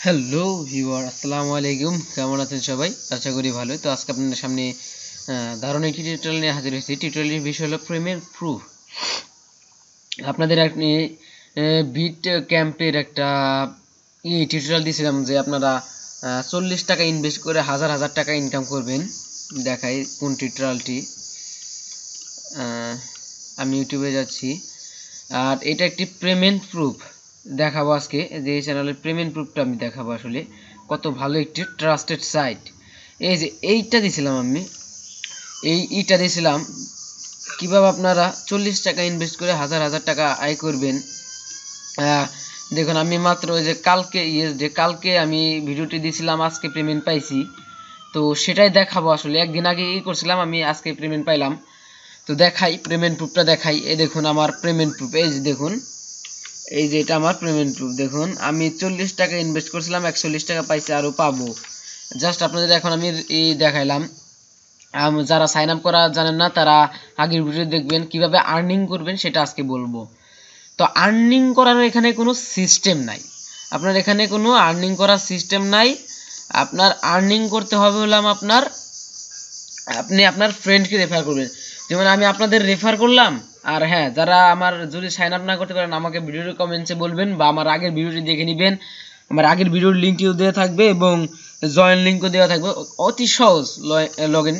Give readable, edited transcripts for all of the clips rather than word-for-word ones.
Hello viewer, আসসালামু আলাইকুম। কেমন আছেন সবাই? আশা করি ভালো। তো আজকে আপনাদের সামনে দারুণ একটি টিউটোরিয়াল নিয়ে হাজির হয়েছি। টিউটোরিয়ালের বিষয় হলো পেমেন্ট প্রুফ। আপনাদের আপনি বিট ক্যাম্পের একটা টিউটোরিয়াল দিয়েছিলাম যে আপনারা 40 টাকা ইনভেস্ট করে হাজার হাজার টাকা ইনকাম করবেন। দেখাই কোন টিউটোরিয়ালটি। আমি ইউটিউবে যাচ্ছি, আর এটা একটি পেমেন্ট প্রুফ দেখাবো আজকে। যে এই চ্যানেলের পেমেন্ট প্রুফটা আমি দেখাবো আসলে কত ভালো একটি ট্রাস্টেড সাইট। এই যে এইটা দিয়েছিলাম আমি, এইটা দিয়েছিলাম কিভাবে আপনারা 40 টাকা ইনভেস্ট করে হাজার হাজার টাকা আয় করবেন। দেখুন, আমি মাত্র ওই যে কালকে আমি ভিডিওটি দিয়েছিলাম, আজকে পেমেন্ট পাইছি। তো সেটাই দেখাবো আসলে। একদিন আগে করছিলাম আমি, আজকে পেমেন্ট পাইলাম। তো দেখাই পেমেন্ট প্রুফটা দেখাই। এই দেখুন আমার পেমেন্ট প্রুফ, এই যে দেখুন, এই যে এটা আমার পেমেন্ট প্রুফ। দেখুন আমি 40 টাকা ইনভেস্ট করছিলাম, 41 টাকা পাইছি, আরও পাবো। জাস্ট আপনাদের এখন আমি এই দেখাইলাম। যারা সাইন আপ করা জানেন না তারা আগের ভিডিও দেখবেন, কিভাবে আর্নিং করবেন সেটা আজকে বলবো। তো আর্নিং করার এখানে কোনো সিস্টেম নাই। আপনার এখানে কোনো আর্নিং করার সিস্টেম নাই। আপনার আর্নিং করতে হবে হলাম আপনি আপনার ফ্রেন্ডকে রেফার করবেন। যেমন আমি আপনাদের রেফার করলাম। আর হ্যাঁ, যারা আমার যদি সাইন আপ না করতে পারেন আমাকে ভিডিওর কমেন্টসে বলবেন, বা আমার আগের ভিডিওটি দেখে নেবেন। আমার আগের ভিডিওর লিঙ্কটিও দেওয়া থাকবে এবং জয়েন লিঙ্কও দেওয়া থাকবে। অতি সহজ লগ ইন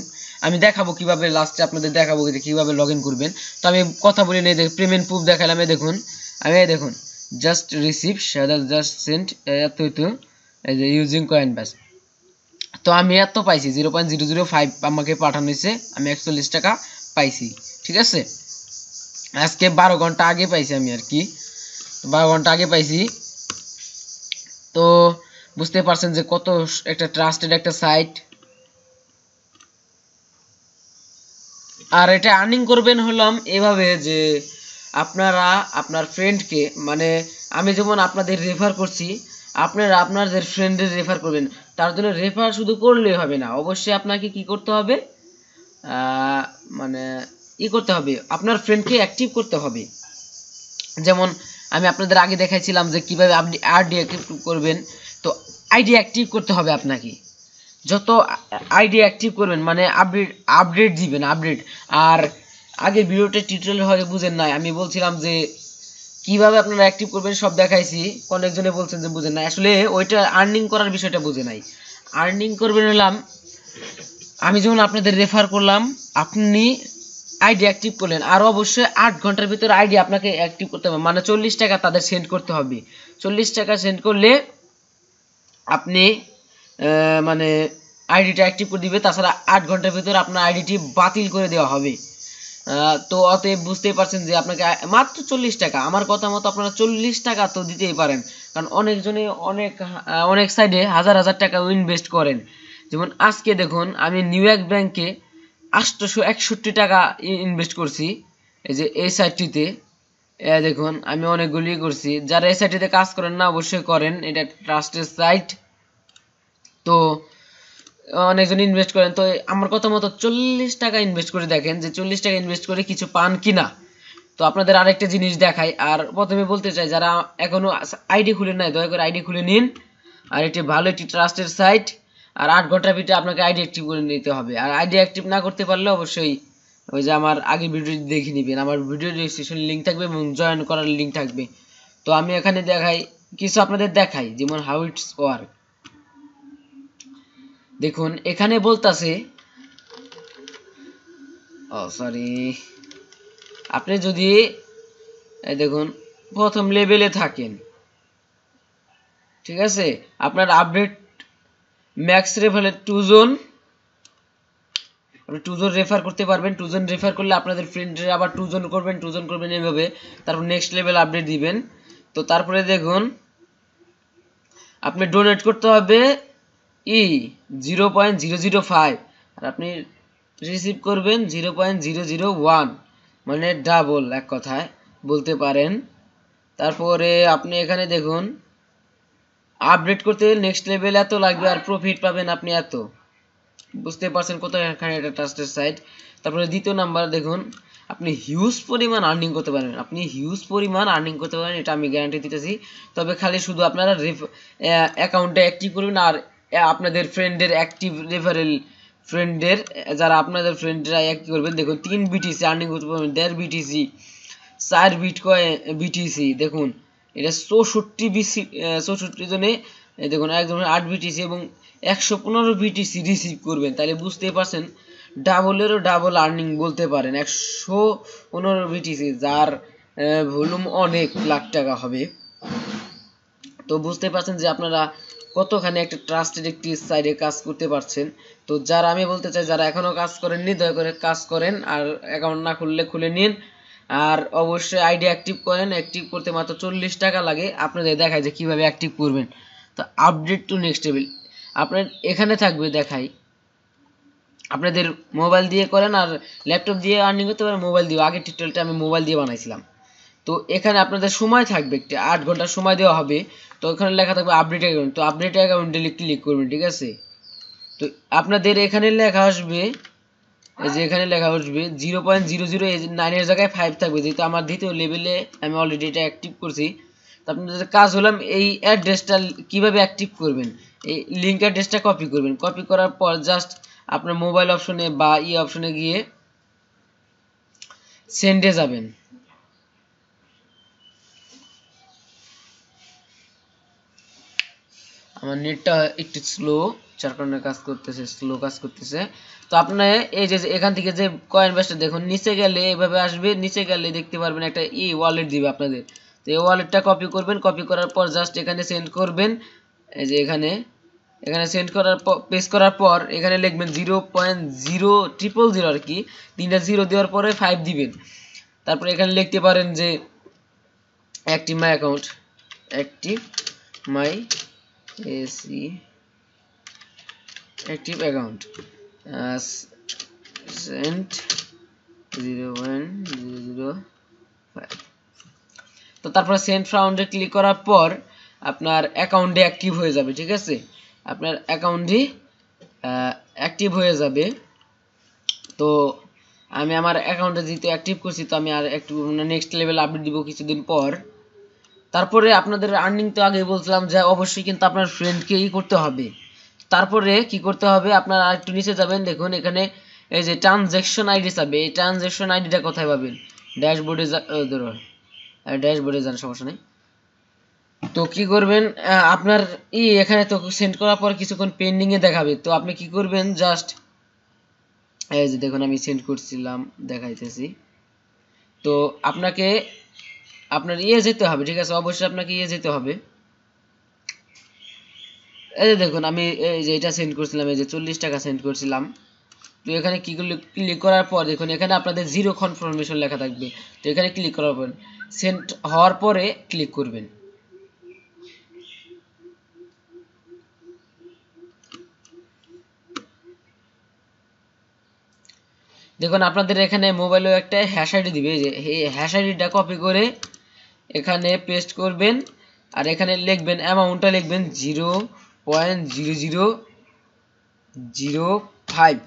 আমি দেখাবো কিভাবে, লাস্টে আপনাদের দেখাবো যে কীভাবে লগ ইন করবেন। তো আমি কথা বলি নেই, পেমেন্ট প্রুফ দেখালাম। দেখুন আমি দেখুন জাস্ট রিসিভ জাস্ট সেন্ট এত এই যে ইউজিং কয়েন ব্যাস। তো আমি এত পাইছি 0.005 আমাকে পাঠানো হয়েছে। আমি 41 টাকা পাইছি, ঠিক আছে। আজকে 12 ঘন্টা আগে পাইছি আমি, আর কি 12 ঘন্টা আগে পাইছি। তো বুঝতে পারছেন যে কত একটা ট্রাস্টেড একটা সাইট। আর এটা আর্নিং করবেন হলাম এভাবে যে আপনারা আপনার ফ্রেন্ডকে, মানে আমি যেমন আপনাদের রেফার করছি, আপনারা আপনাদের ফ্রেন্ডের রেফার করবেন। তার জন্য রেফার শুধু করলেই হবে না, অবশ্যই আপনাকে কি করতে হবে, মানে করতে হবে, আপনার ফ্রেন্ডকে অ্যাক্টিভ করতে হবে। যেমন আমি আপনাদের আগে দেখাইছিলাম যে কিভাবে আপনি আইডি অ্যাক্টিভ করবেন। তো আইডি অ্যাক্টিভ করতে হবে আপনাকে। যত আইডি অ্যাক্টিভ করবেন মানে আপডেট দিবেন, আপডেট। আর আগের ভিডিওতে টিউটোরিয়াল হয়তো বুঝেন নাই, আমি বলছিলাম যে কিভাবে আপনারা অ্যাক্টিভ করবেন সব দেখাইছি। অনেকজনে বলছেন যে বুঝেন নাই, আসলে ওইটা আর্নিং করার বিষয়টা বুঝে নাই। আর্নিং করবেন হলাম, আমি যেমন আপনাদের রেফার করলাম, আপনি আইডি অ্যাক্টিভ করলেন, আর অবশ্যই 8 ঘন্টার ভিতরে আইডি আপনাকে অ্যাক্টিভ করতে হবে, মানে 40 টাকা তাদের সেন্ড করতে হবে। 40 টাকা সেন্ড করলে আপনি মানে আইডিটা অ্যাক্টিভ করে দিবে। তাছাড়া 8 ঘন্টার ভিতরে আপনার আইডিটি বাতিল করে দেওয়া হবে। তো অতএব বুঝতেই পারছেন যে আপনাকে মাত্র 40 টাকা, আমার কথা মতো আপনারা 40 টাকা তো দিতেই পারেন। কারণ অনেকজনে অনেক সাইডে হাজার হাজার টাকা ইনভেস্ট করেন। যেমন আজকে দেখুন আমি নিউ ইয়র্ক ব্যাংকে 861 টাকা ইনভেস্ট করছি। এই যে এই সাইটটিতে দেখুন আমি অনেকগুলি করছি। যারা এই সাইটটিতে কাজ করেন না অবশ্যই করেন, এটা ট্রাস্টেড সাইট। তো অনেকজন ইনভেস্ট করেন। তো আমার কথা মতো 40 টাকা ইনভেস্ট করে দেখেন যে 40 টাকা ইনভেস্ট করে কিছু পান কিনা। তো আপনাদের আরেকটা জিনিস দেখাই। আর প্রথমে বলতে চাই, যারা এখনো আইডি খুলে নাই দয়া করে আইডি খুলে নিন। আর এটি ভালো একটি ট্রাস্টেড সাইট। আর 8 ঘন্টার ভিতরে আপনাকে আইডি অ্যাক্টিভ করে নিতে হবে। আর আইডি অ্যাক্টিভ না করতে পারলে অবশ্যই ওই যে আমার আগের ভিডিও দেখে নেবেন, আমার ভিডিও রেজিস্ট্রেশন লিঙ্ক থাকবে এবং জয়েন করার লিঙ্ক থাকবে। তো আমি এখানে দেখাই, কিছু আপনাদের দেখাই, যেমন হাউ ইটস ওয়ার্ক। দেখুন এখানে বলতাছে, সরি, আপনি যদি দেখুন প্রথম লেভেলে থাকেন, ঠিক আছে, আপনার আপডেট ম্যাক্স রেফারে 2 জন, আপনি 2 জন রেফার করতে পারবেন। 2 জন রেফার করলে আপনাদের ফ্রেন্ডের আবার 2 জন করবেন, 2 জন করবেন, এইভাবে তারপর নেক্সট লেভেল আপডেট দিবেন। তো তারপরে দেখুন আপনি ডোনেট করতে হবে 0.005, আর আপনি রিসিভ করবেন 0.001, মানে ডাবল এক কথায় বলতে পারেন। তারপরে আপনি এখানে দেখুন আপডেট করতে নেক্সট লেভেল এত লাগবে, আর প্রফিট পাবেন আপনি এত। বুঝতে পারছেন কত এখানে এটা ট্রাস্টেড সাইট। তারপরে দ্বিতীয় নাম্বার দেখুন আপনি হিউজ পরিমাণ আর্নিং করতে পারবেন, এটা আমি গ্যারান্টি দিতেছি। তবে খালি শুধু আপনারা অ্যাকাউন্টটা অ্যাক্টিভ করবেন আর আপনাদের ফ্রেন্ডের অ্যাক্টিভ রেফারেল ফ্রেন্ডের যারা আপনাদের ফ্রেন্ডরা অ্যাক্টিভ করবেন। দেখুন 3 বিটিসি আর্নিং করতে পারবেন, 1.5 বিটিসি, 4 বিটিসি। দেখুন এটা 64 জনে দেখুন একজন 8 বিটিসি এবং 115 বিটিসি রিসিভ করবেন। তাহলে বুঝতেই পারছেন ডাবলেরও ডাবল আর্নিং বলতে পারেন 115 বিটিসি, যার ভলিউম অনেক লাখ টাকা হবে। তো বুঝতে পারছেন যে আপনারা কতখানি একটা ট্রাস্টেড একটি সাইডে কাজ করতে পারছেন। তো যারা আমি বলতে চাই যারা এখনো কাজ করেননি দয়া করে কাজ করেন, আর অ্যাকাউন্ট না খুললে খুলে নিন, আর অবশ্যই আইডি অ্যাক্টিভ করেন। অ্যাক্টিভ করতে মাত্র 40 টাকা লাগে। আপনাদের দেখায় যে কিভাবে অ্যাক্টিভ করবেন। তো আপডেট টু নেক্সট লেভেল আপনার এখানে থাকবে, দেখাই। আপনাদের মোবাইল দিয়ে করেন আর ল্যাপটপ দিয়ে আর্নিং করতে পারেন, মোবাইল দিয়ে। আগের টিউটোরিয়ালটা আমি মোবাইল দিয়ে বানাইছিলাম। তো এখানে আপনাদের সময় থাকবে একটা 8 ঘন্টা সময় দেওয়া হবে। তো এখানে লেখা থাকবে আপডেট অ্যাকাউন্ট। তো আপডেট অ্যাকাউন্টে ক্লিক করবেন, ঠিক আছে। তো আপনাদের এখানে লেখা আসবে, এই যে এখানে লেখা আসবে 0.009 এর জায়গায় 5 থাকবে, যেহেতু আমার দ্বিতীয় লেভেলে আমি অলরেডি এটা অ্যাক্টিভ করছি। তো আপনাদের কাজ হলাম এই অ্যাড্রেসটা কিভাবে অ্যাক্টিভ করবেন, এই লিঙ্ক অ্যাড্রেসটা কপি করবেন। কপি করার পর জাস্ট আপনার মোবাইল অপশনে বা অপশনে গিয়ে সেন্ডে যাবেন। আমার নেটটা একটু স্লো, যার কারণে স্লো কাজ করতেছে। তো আপনার এই যে এখান থেকে যে কয়েন ব্যাসটা দেখুন, নিচে গেলে এভাবে আসবে, নিচে গেলে দেখতে পারবেন একটা ওয়ালেট দিবে আপনাদের। তো এই ওয়ালেটটা কপি করবেন। কপি করার পর জাস্ট এখানে সেন্ড করবেন। এই যে এখানে সেন্ড করার পর পেস্ট করার পর এখানে লিখবেন 0.0000 আর কি, 3টা 0 দেওয়ার পরে 5 দিবেন। তারপর এখানে লিখতে পারেন যে active my account, active my active account sent 0.005। তো তারপর সেন্ড ফাউন্ডে ক্লিক করার পর আপনার অ্যাকাউন্টে অ্যাক্টিভ হয়ে যাবে, ঠিক আছে। আপনার অ্যাকাউন্টে অ্যাক্টিভ হয়ে যাবে। তো আমি আমার অ্যাকাউন্টে যেহেতু অ্যাক্টিভ করছি, তো আমি আর একটু নেক্সট লেভেল আপডেট দিব কিছুদিন পর। তারপরে আপনাদের আর্নিং তো আগেই বলছিলাম যে অবশ্যই কিন্তু আপনার ফ্রেন্ডকে করতে হবে। তারপরে কি করতে হবে, আপনারা একটু নিচে যাবেন, দেখুন এখানে এই যে ট্রানজ্যাকশন আইডি চাবে। এই ট্রানজ্যাকশন আইডিটা কোথায় পাবেন, ড্যাশবোর্ডে যান, সমস্যা নেই। তো কি করবেন, আপনার এখানে তো সেন্ড করার পর কিছুক্ষণ পেন্ডিং এ দেখাবে। তো আপনি কি করবেন, জাস্ট এই যে দেখুন আমি সেন্ড করছিলাম, দেখাইতেছি। তো আপনাকে আপনার যেতে হবে, ঠিক আছে। অবশ্যই আপনাকে যেতে হবে। এই যে দেখুন আমি এই যে এটা সেন্ড করছিলাম, এই যে 40 টাকা সেন্ড করছিলাম। তো এখানে ক্লিক করার পর দেখুন এখানে আপনাদের 0 কনফার্মেশন লেখা থাকবে। তো এখানে ক্লিক করার পর সেন্ড হওয়ার পরে ক্লিক করবেন। দেখুন আপনাদের এখানে মোবাইলে একটা হ্যাশ আইডি দিবে, যে এই হ্যাশ আইডিটা কপি করে এখানে পেস্ট করবেন। আর এখানে লিখবেন অ্যামাউন্টটা লিখবেন 0.0005।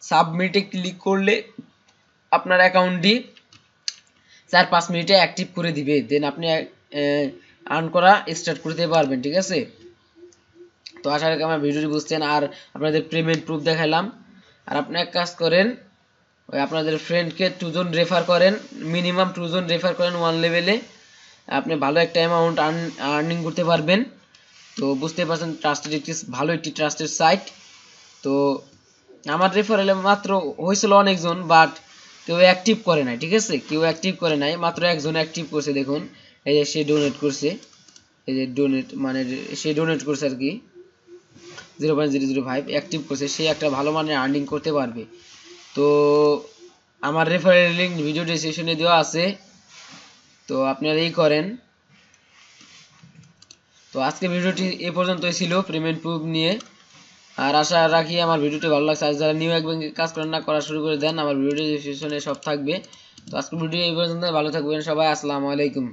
সাবমিটে ক্লিক করলে আপনার অ্যাকাউন্টটি 4-5 মিনিটে অ্যাক্টিভ করে দিবে। দেন আপনি আর্ন করা স্টার্ট করতে পারবেন, ঠিক আছে। তো আশা করি আমার ভিডিওটি বুঝছেন। আর আপনাদের পেমেন্ট প্রুফ দেখালাম। আর আপনি এক কাজ করেন, ওই আপনাদের ফ্রেন্ডকে 2 জন রেফার করেন, মিনিমাম 2 জন রেফার করেন 1 লেভেলে। আপনি ভালো একটা অ্যামাউন্ট আর্নিং করতে পারবেন। তো বুঝতে পারছেন ভালো একটি ট্রাস্টেড সাইট। তো আমার রেফারেলে মাত্র হয়েছিল অনেকজন, বাট কেউ অ্যাক্টিভ করে নাই, ঠিক আছে। কেউ অ্যাক্টিভ করে নাই, মাত্র একজন অ্যাক্টিভ করছে। দেখুন এই যে সে ডোনেট করছে, এই যে ডোনেট মানে সে ডোনেট করছে আর কি, 0.005 অ্যাক্টিভ করছে। সে একটা ভালো মানের আর্নিং করতে পারবে। তো আমার রেফারেল লিঙ্ক ভিডিও ডেসক্রিপশনে দেওয়া আছে, তো আপনারা করেন। তো আজকে ভিডিওটি এ পর্যন্তই ছিল পেমেন্ট প্রুফ নিয়ে। আর আশা রাখি আমার ভিডিওটি ভালো লাগছে। আর যারা নিউ একবার কাজ করেন না, করা শুরু করে দেন, আমার ভিডিও ডেসক্রিপশনে সব থাকবে। তো আজকে ভিডিও এই পর্যন্ত, ভালো থাকবেন সবাই, আসসালামু আলাইকুম।